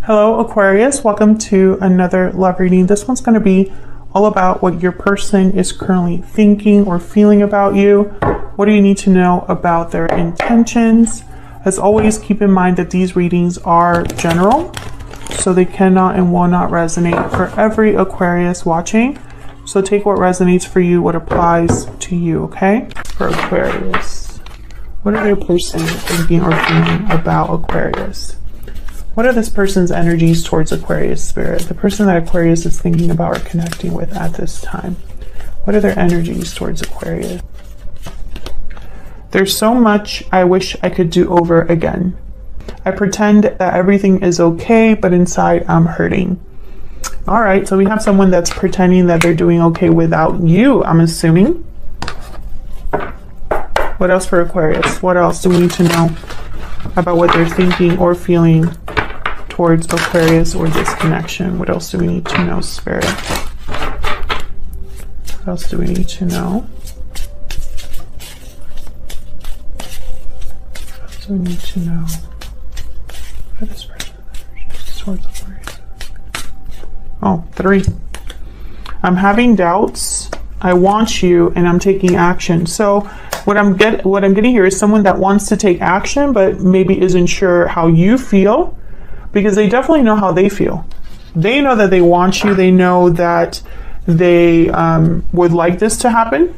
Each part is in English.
Hello Aquarius, welcome to another love reading. This one's going to be all about what your person is currently thinking or feeling about you. What do you need to know about their intentions? As always, keep in mind that these readings are general, so they cannot and will not resonate for every Aquarius watching. So take what resonates for you, what applies to you, okay? For Aquarius, what are your person thinking or feeling about Aquarius? What are this person's energies towards Aquarius spirit? The person that Aquarius is thinking about or connecting with at this time. What are their energies towards Aquarius? There's so much I wish I could do over again. I pretend that everything is okay, but inside I'm hurting. All right, so we have someone that's pretending that they're doing okay without you, I'm assuming. What else for Aquarius? What else do we need to know about what they're thinking or feeling towards Aquarius or this connection? What else do we need to know, Spirit? What else do we need to know? What else do we need to know for this person towards Aquarius? Oh, 3. I'm having doubts. I want you, and I'm taking action. So what I'm getting here is someone that wants to take action, but maybe isn't sure how you feel. Because they definitely know how they feel. They know that they want you. They know that they would like this to happen.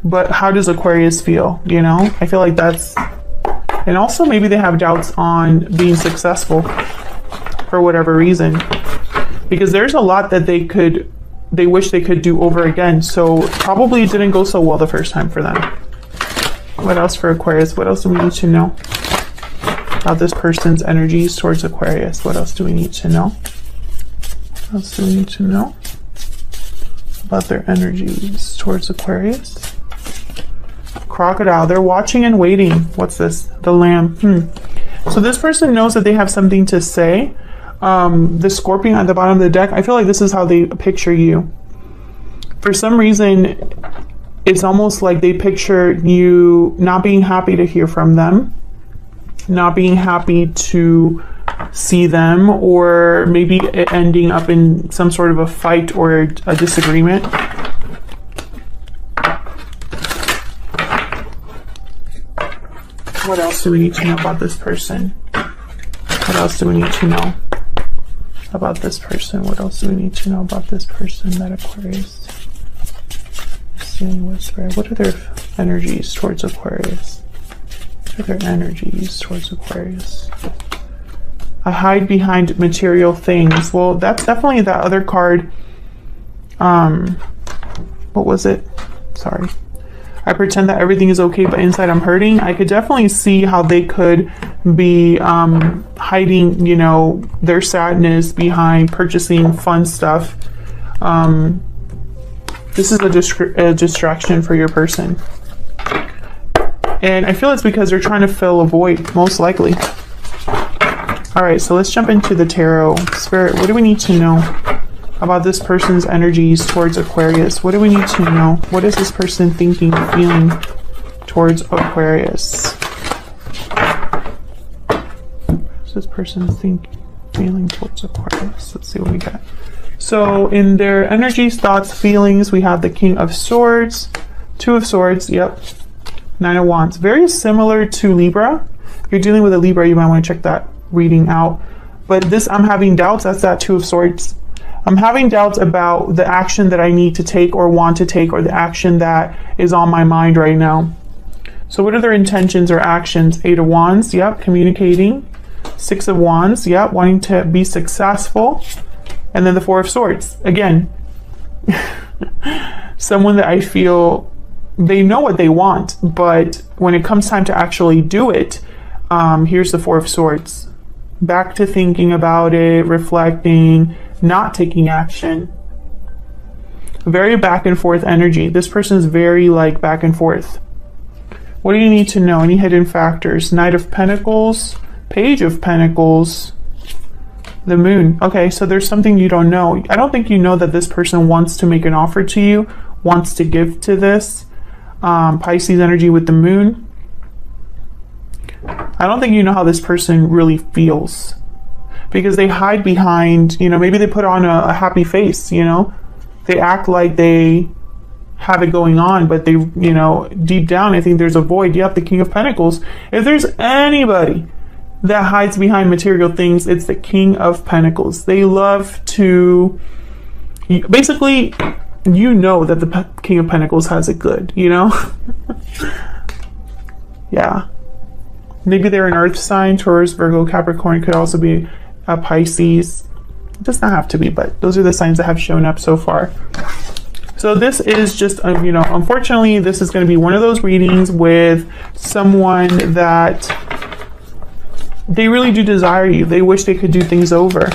But how does Aquarius feel? You know, I feel like that's... And also maybe they have doubts on being successful for whatever reason. Because there's a lot that they wish they could do over again. So probably it didn't go so well the first time for them. What else for Aquarius? What else do we need to know about this person's energies towards Aquarius? What else do we need to know? What else do we need to know about their energies towards Aquarius? Crocodile, they're watching and waiting. What's this? The Lamb. So this person knows that they have something to say. The Scorpion at the bottom of the deck, I feel like this is how they picture you. For some reason, it's almost like they picture you not being happy to hear from them, not being happy to see them, or maybe it ending up in some sort of a fight or a disagreement. What else do we need to know about this person? What else do we need to know about this person? What else do we need to know about this person that Aquarius is dealing with? What are their energies towards Aquarius? What are their energies towards Aquarius? I hide behind material things. Well, that's definitely that other card. What was it? Sorry. I pretend that everything is okay, but inside I'm hurting. I could definitely see how they could be hiding, you know, their sadness behind purchasing fun stuff. This is a distraction for your person. And I feel it's because they're trying to fill a void, most likely. All right, so let's jump into the tarot. Spirit, what do we need to know about this person's energies towards Aquarius? What do we need to know? What is this person thinking, feeling towards Aquarius? What is this person thinking, feeling towards Aquarius? Let's see what we got. So in their energies, thoughts, feelings, we have the King of Swords, 2 of Swords, yep, 9 of Wands. Very similar to Libra. If you're dealing with a Libra, you might want to check that reading out. But this, I'm having doubts, that's that 2 of Swords. I'm having doubts about the action that I need to take or want to take, or the action that is on my mind right now. So what are their intentions or actions? 8 of Wands, yep, communicating. 6 of Wands, yep, wanting to be successful. And then the 4 of Swords. Again, someone that I feel they know what they want, but when it comes time to actually do it, here's the 4 of Swords. Back to thinking about it, reflecting, not taking action. Very back and forth energy. This person is very like back and forth. What do you need to know? Any hidden factors? Knight of Pentacles, Page of Pentacles, the Moon. Okay, so there's something you don't know. I don't think you know that this person wants to make an offer to you, wants to give to this. Pisces energy with the Moon. I don't think you know how this person really feels. because they hide behind, you know, maybe they put on a happy face, you know, they act like they have it going on, but they, you know, deep down, I think there's a void. Yep, the King of Pentacles. If there's anybody that hides behind material things, it's the King of Pentacles. They love to, basically, you know that the King of Pentacles has it good, you know? Yeah. Maybe they're an earth sign. Taurus, Virgo, Capricorn, could also be a Pisces. It does not have to be, but those are the signs that have shown up so far. So this is just, you know, unfortunately, this is going to be one of those readings with someone that they really do desire you. They wish they could do things over.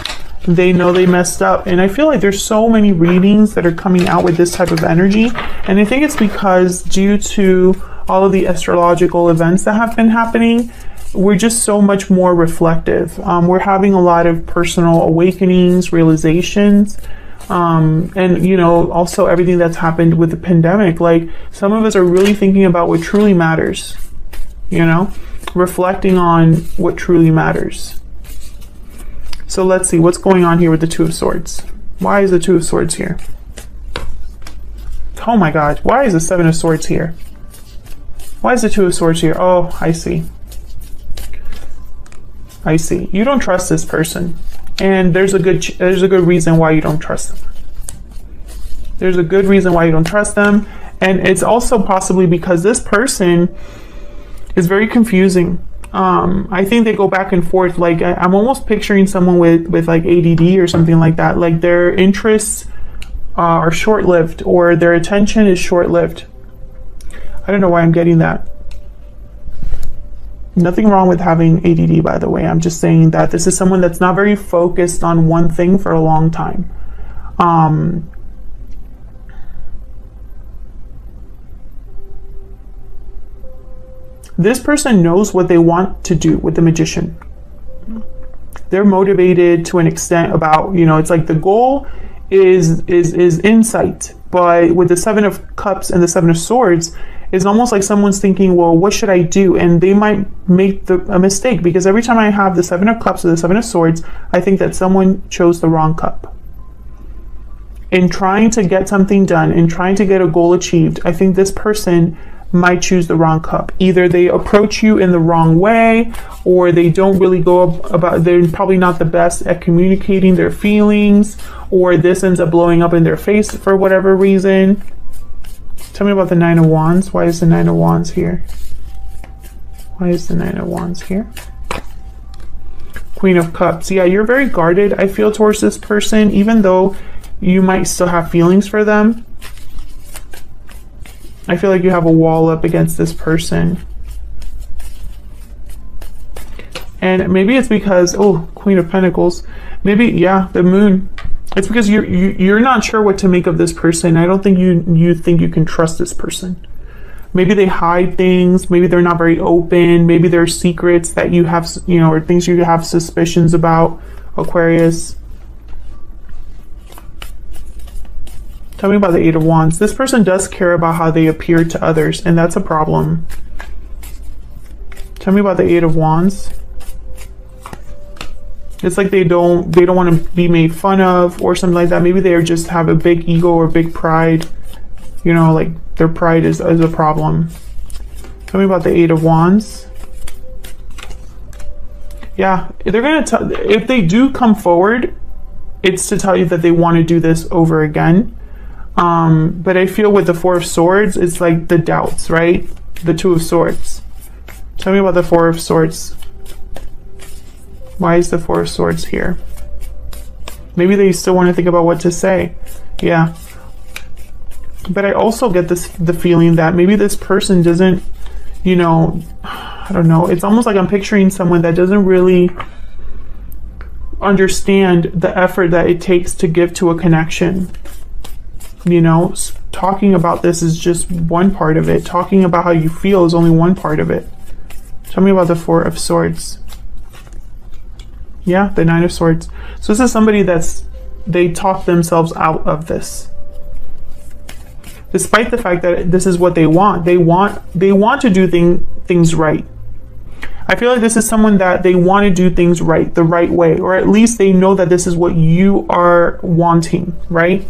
They know they messed up. And I feel like there's so many readings that are coming out with this type of energy. And I think it's because due to all of the astrological events that have been happening, we're just so much more reflective. We're having a lot of personal awakenings, realizations. And, you know, also everything that's happened with the pandemic. Like, some of us are really thinking about what truly matters, you know, reflecting on what truly matters. So let's see what's going on here with the Two of Swords. Why is the Two of Swords here? Oh my God, why is the Seven of Swords here? Why is the Two of Swords here? Oh, I see. I see. You don't trust this person. And there's a good reason why you don't trust them. There's a good reason why you don't trust them. And it's also possibly because this person is very confusing. I think they go back and forth. Like, I'm almost picturing someone with like ADD or something like that. Like, their interests are short-lived, or their attention is short-lived. I don't know why I'm getting that. Nothing wrong with having ADD, by the way. I'm just saying that this is someone that's not very focused on one thing for a long time. This person knows what they want to do with the Magician. They're motivated to an extent about, you know, it's like the goal is insight. But with the Seven of Cups and the Seven of Swords, it's almost like someone's thinking, well, what should I do? And they might make a mistake, because every time I have the Seven of Cups or the Seven of Swords, I think that someone chose the wrong cup. In trying to get something done, in trying to get a goal achieved, I think this person might choose the wrong cup. Either they approach you in the wrong way, or they don't really go about, they're probably not the best at communicating their feelings, or this ends up blowing up in their face for whatever reason. Tell me about the Nine of Wands. Why is the Nine of Wands here? Why is the Nine of Wands here? Queen of Cups. Yeah, you're very guarded, I feel, towards this person, even though you might still have feelings for them. I feel like you have a wall up against this person. And maybe it's because, oh, Queen of Pentacles. Maybe, yeah, the Moon. It's because you're not sure what to make of this person. I don't think you think you can trust this person. Maybe they hide things. Maybe they're not very open. Maybe there are secrets that you have, you know, or things you have suspicions about, Aquarius. Tell me about the Eight of Wands. This person does care about how they appear to others, and that's a problem. Tell me about the Eight of Wands. It's like they don't want to be made fun of or something like that. Maybe they just have a big ego or big pride. You know, like their pride is a problem. Tell me about the Eight of Wands. Yeah, they're going to if they do come forward, it's to tell you that they want to do this over again. But I feel with the Four of Swords, it's like the doubts, right? The Two of Swords. Tell me about the Four of Swords. Why is the Four of Swords here? Maybe they still want to think about what to say. Yeah. But I also get the feeling that maybe this person doesn't, you know, I don't know. It's almost like I'm picturing someone that doesn't really understand the effort that it takes to give to a connection. You know, talking about this is just one part of it. Talking about how you feel is only one part of it. Tell me about the Four of Swords. Yeah, the Nine of Swords. So this is somebody they talk themselves out of this. Despite the fact that this is what they want. They want to do things right. I feel like this is someone that they want to do things right, the right way, or at least they know that this is what you are wanting, right?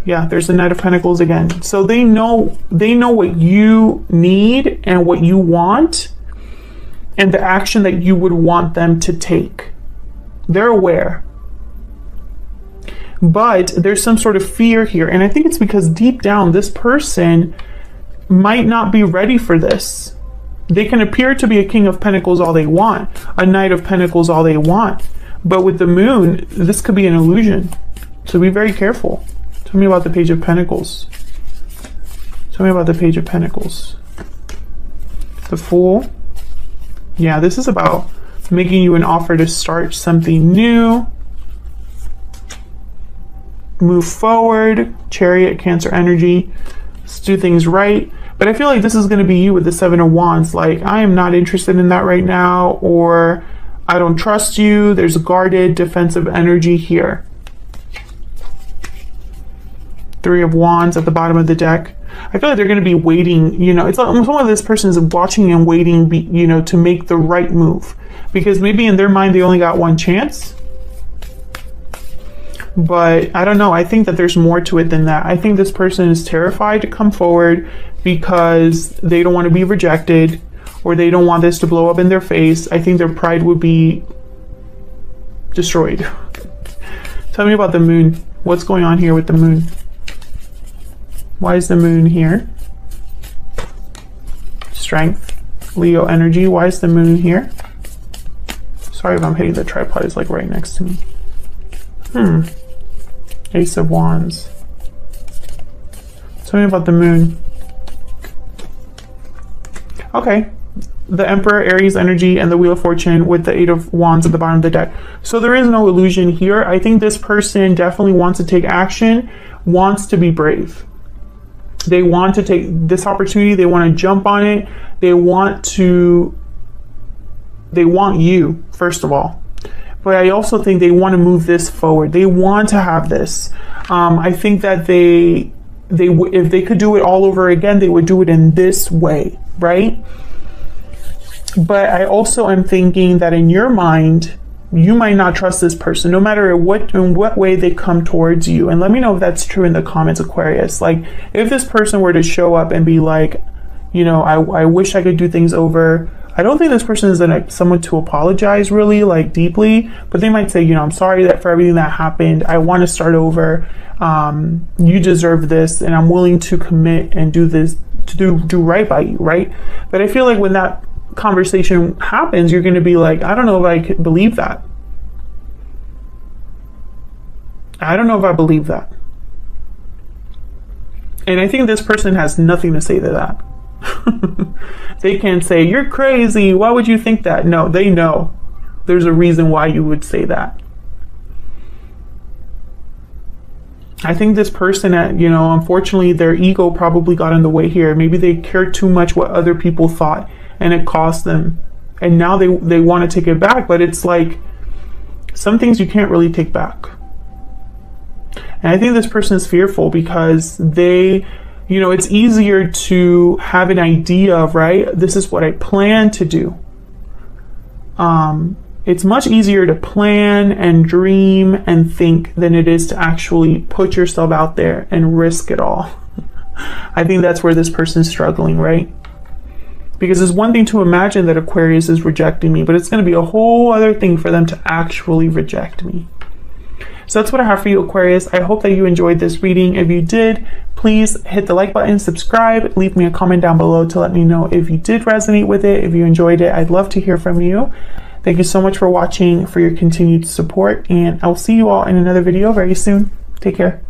Yeah, there's the Knight of Pentacles again. So they know what you need and what you want and the action that you would want them to take. They're aware. But there's some sort of fear here. And I think it's because deep down, this person might not be ready for this. They can appear to be a King of Pentacles all they want, a Knight of Pentacles all they want. But with the Moon, this could be an illusion. So be very careful. Tell me about the Page of Pentacles. Tell me about the Page of Pentacles. The Fool. Yeah, this is about making you an offer to start something new. Move forward. Chariot, Cancer energy. Let's do things right. But I feel like this is going to be you with the Seven of Wands. Like, I am not interested in that right now, or I don't trust you. There's a guarded, defensive energy here. Three of Wands at the bottom of the deck. I feel like they're going to be waiting, you know, it's like some of this person is watching and waiting, you know, to make the right move. Because maybe in their mind, they only got one chance. But I don't know. I think that there's more to it than that. I think this person is terrified to come forward because they don't want to be rejected, or they don't want this to blow up in their face. I think their pride would be destroyed. Tell me about the Moon. What's going on here with the Moon? Why is the Moon here? Strength, Leo energy. Why is the Moon here? Sorry if I'm hitting the tripod. It's like right next to me. Ace of Wands. Tell me about the Moon. Okay. The Emperor, Aries energy, and the Wheel of Fortune with the Eight of Wands at the bottom of the deck. So there is no illusion here. I think this person definitely wants to take action, wants to be brave. They want to take this opportunity. They want to jump on it. They want you, first of all. But I also think they want to move this forward. They want to have this. I think that if they could do it all over again, they would do it in this way, right? But I also am thinking that in your mind, you might not trust this person, no matter in what way they come towards you. And let me know if that's true in the comments, Aquarius. Like, if this person were to show up and be like, you know, I wish I could do things over. I don't think this person is someone to apologize really, like, deeply, but they might say, you know, I'm sorry that for everything that happened. I want to start over. You deserve this, and I'm willing to commit and do this, to do right by you, right? But I feel like when that conversation happens, you're going to be like, I don't know if I could believe that. I don't know if I believe that. And I think this person has nothing to say to that. They can say, you're crazy, why would you think that? No, they know there's a reason why you would say that. I think this person, you know, unfortunately their ego probably got in the way here. Maybe they cared too much what other people thought, and it cost them, and now they want to take it back. But it's like, some things you can't really take back. And I think this person is fearful because they, you know, it's easier to have an idea of, right, this is what I plan to do. It's much easier to plan and dream and think than it is to actually put yourself out there and risk it all. I think that's where this person's struggling, right? Because it's one thing to imagine that Aquarius is rejecting me, but it's going to be a whole other thing for them to actually reject me. So that's what I have for you, Aquarius. I hope that you enjoyed this reading. If you did, please hit the like button, subscribe, leave me a comment down below to let me know if you did resonate with it, if you enjoyed it. I'd love to hear from you. Thank you so much for watching, for your continued support, and I'll see you all in another video very soon. Take care.